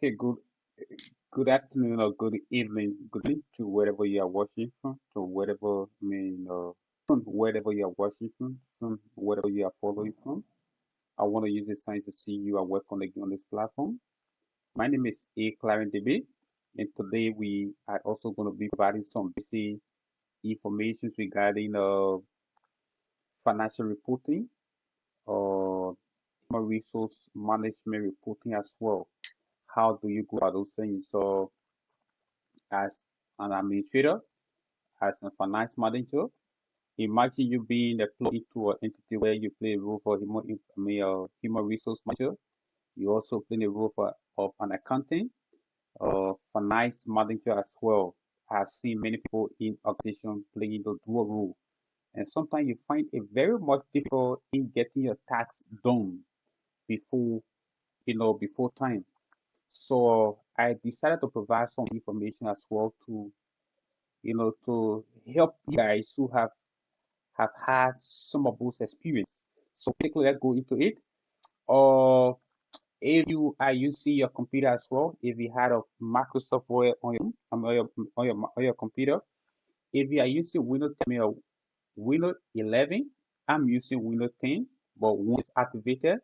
Okay, good afternoon or good evening, good evening to wherever you are watching to wherever from wherever you are watching from wherever you are following from. I want to use this time to see you and welcome again on this platform. My name is A. Clarence DB, and today we are also going to be providing some basic information regarding financial reporting or human resource management reporting as well. How do you go about those things? So as an administrator, as a finance manager. Imagine you being employed into an entity where you play a role for human resource manager. You also play a role of an accountant or finance manager as well. I've seen many people in organization playing the dual role. And sometimes you find it very much difficult in getting your tax done before, before time. So I decided to provide some information as well to help you guys who have had some of those experience. So quickly, let's go into it. Or if you are using your computer as well, if you had a Microsoft Word on your computer, if you are using Windows 10 or Windows 11, I'm using Windows 10, but once it's activated,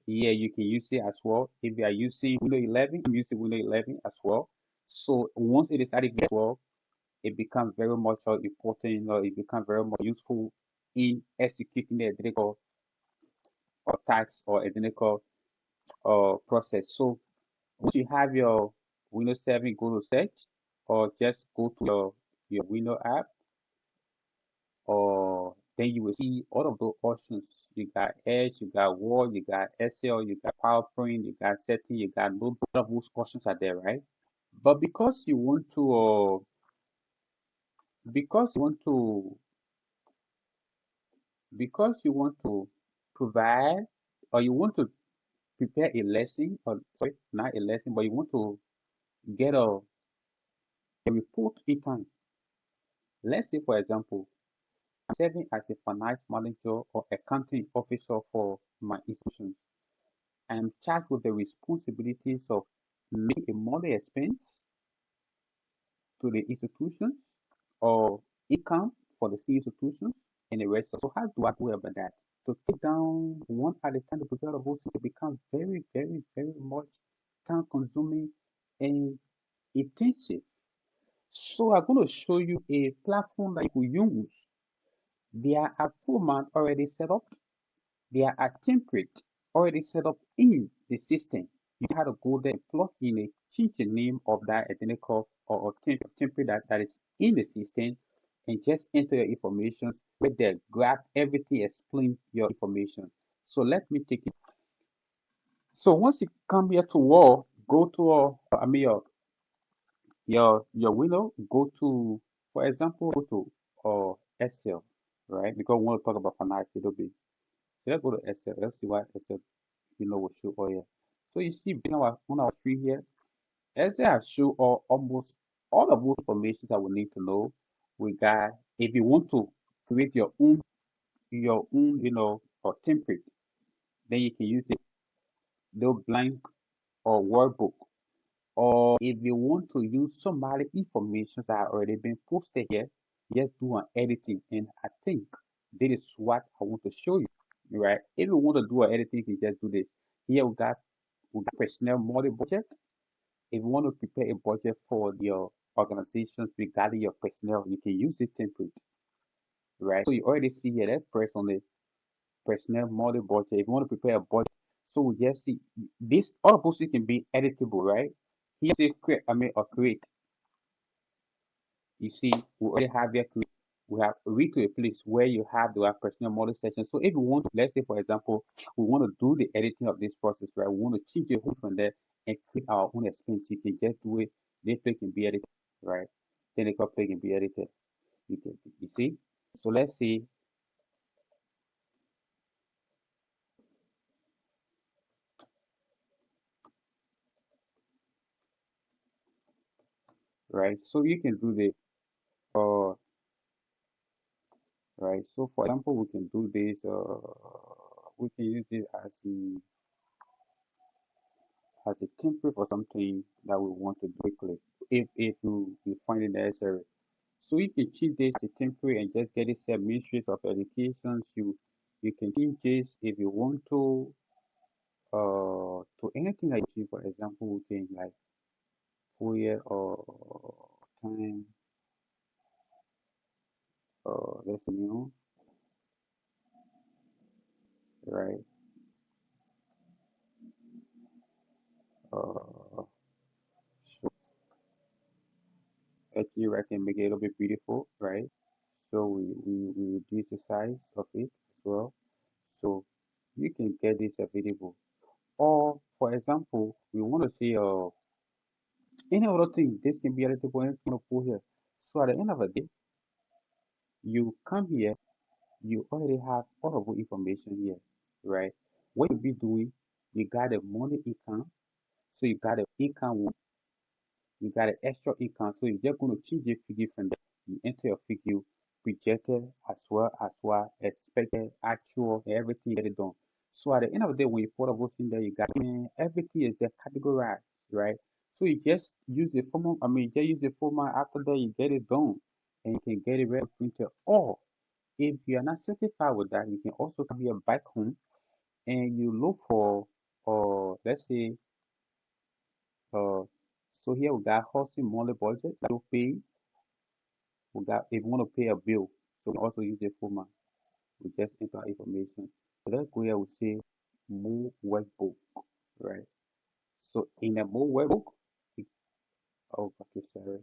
yeah, you can use it as well. If you are using Windows 11, I'm using Windows 11 as well. So once it is activated as well, it becomes very much important, it becomes very much useful in executing the identical or task or identical process. So once you have your Windows 7, go to search or just go to your Windows app or then you will see all of those options. You got Edge, you got Word, you got Excel, you got PowerPoint, you got setting, you got no all of those options are there, right? But because you want to because you want to provide or you want to prepare a lesson or sorry, not a lesson, but you want to get a report in time. Let's say, for example, I'm serving as a finance manager or accounting officer for my institution. I am charged with the responsibilities of making a monthly expense to the institutions or income for the institutions and the rest. So how do I go about that? To take down one at a time to prepare the whole system becomes very, very, very much time consuming and intensive. So I'm going to show you a platform that you will use. There are format already set up. There are template already set up in the system. You have to go there and plug in a change the name of that identical or template that is in the system and just enter your information where they grab everything, explain your information. So let me take it. So once you come here to Word, go to your window, go to, for example, go to Excel, right? Because we want to talk about finance a little bit. So let's go to Excel. Let's see what Excel will show all here. So you see on our screen here, Excel has show almost all of those information that we need to know. We got if you want to create your own or template, then you can use the blank or workbook. Or if you want to use some other information that have already been posted here, just do an editing. And I think this is what I want to show you, right? If you want to do an editing, you can just do this. Here we got personnel model budget. If you want to prepare a budget for your organizations regarding your personnel, you can use this template, right? So you already see here, let's press on the personnel model budget. If you want to prepare a budget, so we just see this, all of those can be editable, right? Here say create, or create. You see, we already have here create. We have read to a place where you have the personal model section. So if we want to, let's say for example, we want to do the editing of this process, right? We want to change the whole from there and create our own expense. You can just do it. This page can be edited, right? Then the page can be edited. You see? So let's see, right? So you can do the right. So for example, we can do this. We can use it as the as a template for something that we want to do quickly, if you find it necessary. So you can change this to temporary and just get it set ministries of education. You can change this if you want to anything that you see. For example, we can like full year or time let's new, right? Uh so actually I can make it a little bit beautiful, right? So we reduce the size of it as well. So you can get this available. Or for example, we want to see any other thing. This can be editable, anything to put here. So at the end of the day, you come here, you already have all of the information here, right? What you be doing, you got a money account, so you got an account, you got an extra account, so you're just going to change your figure from there. You enter your figure, projected as well, expected, actual, everything get it done. So at the end of the day, when you put all those in there, you got everything is there categorized, right? So you just use the format, just use the format after that, you get it done, and you can get it ready printed. Or if you are not satisfied with that, you can also come here back home and you look for, let's say, uh, so here we got hosting monthly budget to pay. We got if you want to pay a bill, so we also use a format. We just enter our information. So let's go here. We say more workbook, right? So in a more workbook, it- oh, okay, sorry,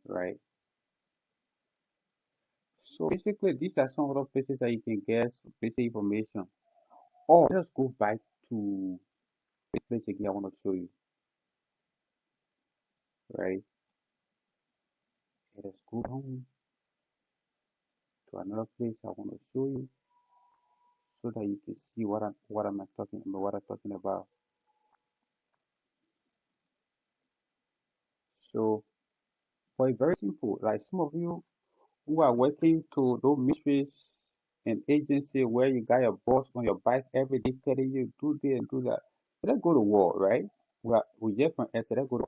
right? So basically, these are some other places that you can get some basic information. Or let's go back to this place again. I want to show you, right? Let us go down to another place I want to show you so that you can see what am I talking about, what I'm talking about. So for it very simple, like some of you who are working to those ministries and agency where you got your boss on your back every day telling you do this and do that. So let's go to war, right? We just from S, let's go to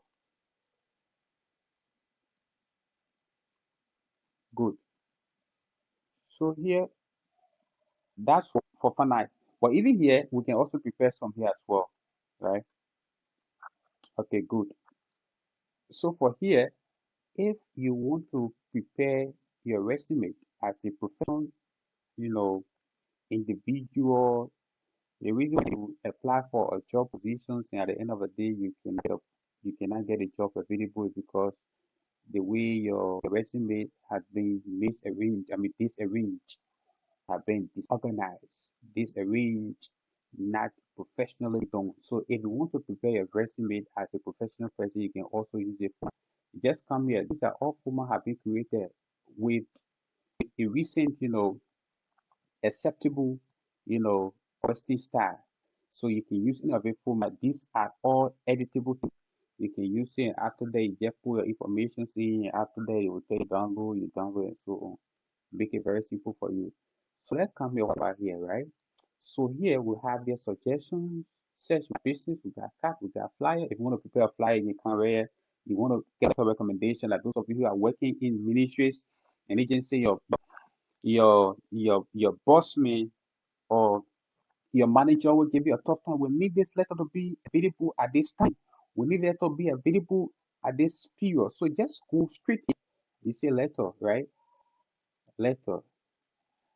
good. So here that's for finite. But even here we can also prepare some here as well, right? Okay, good. So for here, if you want to prepare your resume as a professional, you know, individual, the reason you apply for a job positions and at the end of the day you cannot get a job available is because the way your resume has been misarranged, disarranged, have been disorganized, disarranged, not professionally done. So if you want to prepare your resume as a professional person, you can also use a form. Just come here. These are all formats have been created with a recent, acceptable, posting style. So you can use any of it format. These are all editable things. You can use it and after that you just put your information in. After that you will take download, you download and so on. Make it very simple for you. So let's come here over here, right? So here we have their suggestions, search business, we got cat, we got flyer. If you want to prepare a flyer, you come here. You want to get a recommendation, like those of you who are working in ministries and agency, your boss man or your manager will give you a tough time. We need this letter to be available at this time. We need it to be available at this period. So just go straight here. You say letter, right? Letter.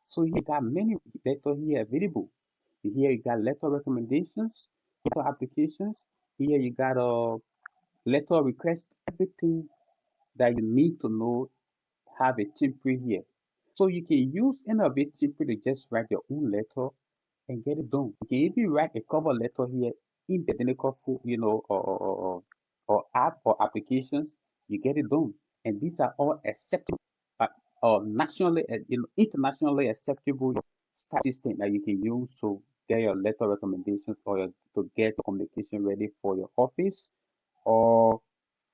So you got many letter here available. Here you got letter recommendations, letter applications. Here you got a letter request. Everything that you need to know have a template here. So you can use any of it template to just write your own letter and get it done. You can even write a cover letter here in the technical, or app or applications. You get it done, and these are all acceptable, uh, or nationally, internationally acceptable style system that you can use to get your letter recommendations or to get communication ready for your office or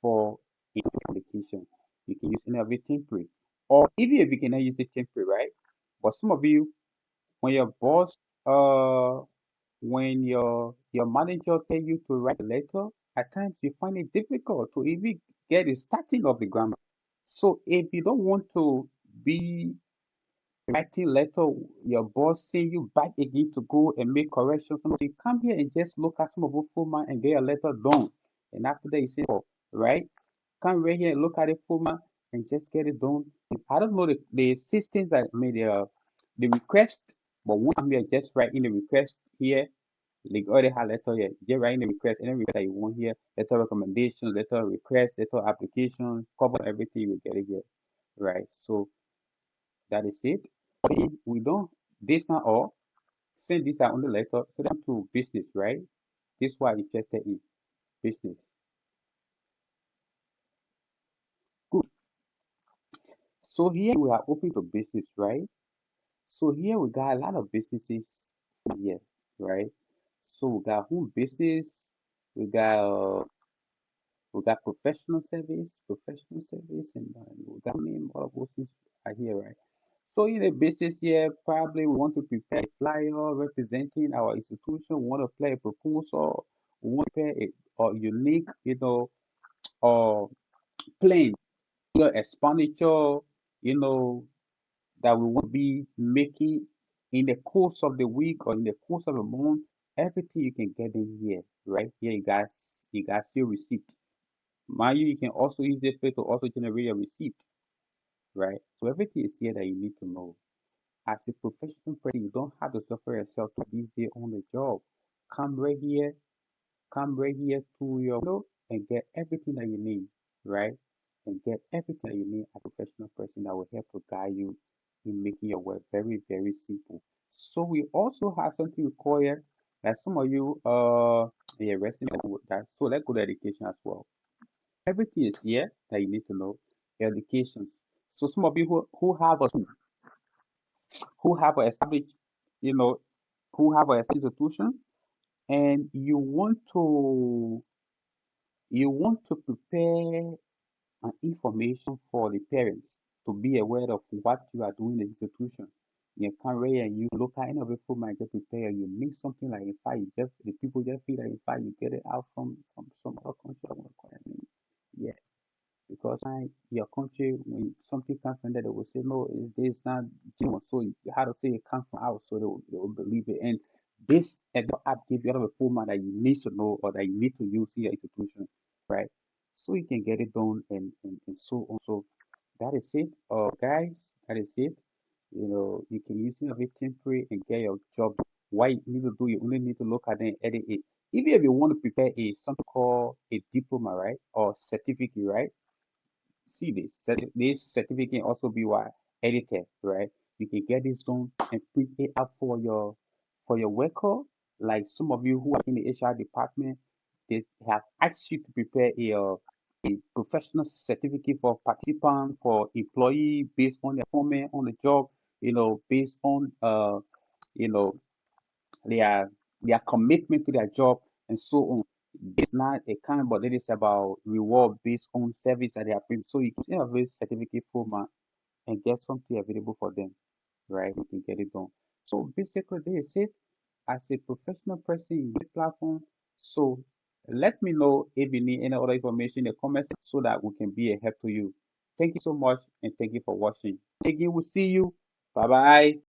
for internal communication. You can use any of it template, or even if you cannot use the template, right? But some of you when your boss uh when your manager tell you to write a letter, at times you find it difficult to even get the starting of the grammar. So if you don't want to be writing letter, your boss send you back again to go and make corrections. So you come here and just look at some of the format and get your letter done. And after that you say, oh, right? Come right here and look at the format and just get it done. I don't know the systems that made the request, but when I'm here just write in the request here, like already have letter here, just write in the request, any request that you want here, letter recommendation, letter request, letter application, cover everything you will get it here. Right. So that is it. If we don't this not all, since these are only letter, so them to business, right? This is why I'm interested in business. Good. So here we are open to business, right? So here we got a lot of businesses here, right? So we got home business, we got professional service, and we got name all of those things are here, right? So in a business here, probably we want to prepare a flyer representing our institution. We want to play a proposal. We want to prepare a unique, or plan, expenditure, you know, that we want to be making in the course of the week or in the course of the month. Everything you can get in here, right? Here you guys see receipt. Mind you, you can also use this way to also generate a receipt, right? So everything is here that you need to know. As a professional person, you don't have to suffer yourself to be there on the job. Come right here, come right here to your window and get everything that you need, right? And get everything that you need as a professional person that will help to guide you in making your work very, very simple. So we also have something we call here, that some of you yeah, resting with that. So let's go to education as well. Everything is here that you need to know. Education. So some of you who have a school, who have a established, you know, who have a institution, and you want to prepare an information for the parents to be aware of what you are doing in the institution. You can read and you look at any of the format just prepare. You make something like in fact you just the people just feel like in fact you get it out from some other country. I want to call it. Yeah, because your country, when something comes from there, they will say, no, it's not genuine. So you have to say it comes from out so they will believe it. And this app gives you a lot of format that you need to know or that you need to use in your institution, right? So you can get it done and so on. So that is it. Guys, that is it. You can use it a bit temporary and get your job. Why you need to do, you only need to look at it and edit it. Even if you want to prepare something called a diploma, right? Or certificate, right? See this certificate can also be what edited, right? You can get this done and print it out for your worker. Like some of you who are in the HR department, they have asked you to prepare a professional certificate for participant, for employee based on their performance on the job, based on you know their their commitment to their job and so on. It's not a kind, but it is about reward based on service that they are doing. So you can send a very certificate format and get something available for them, right? You can get it done. So basically, this is it. As a professional person in this platform, so let me know if you need any other information in the comments so that we can be a help to you. Thank you so much and thank you for watching. Again, we'll see you. Bye bye.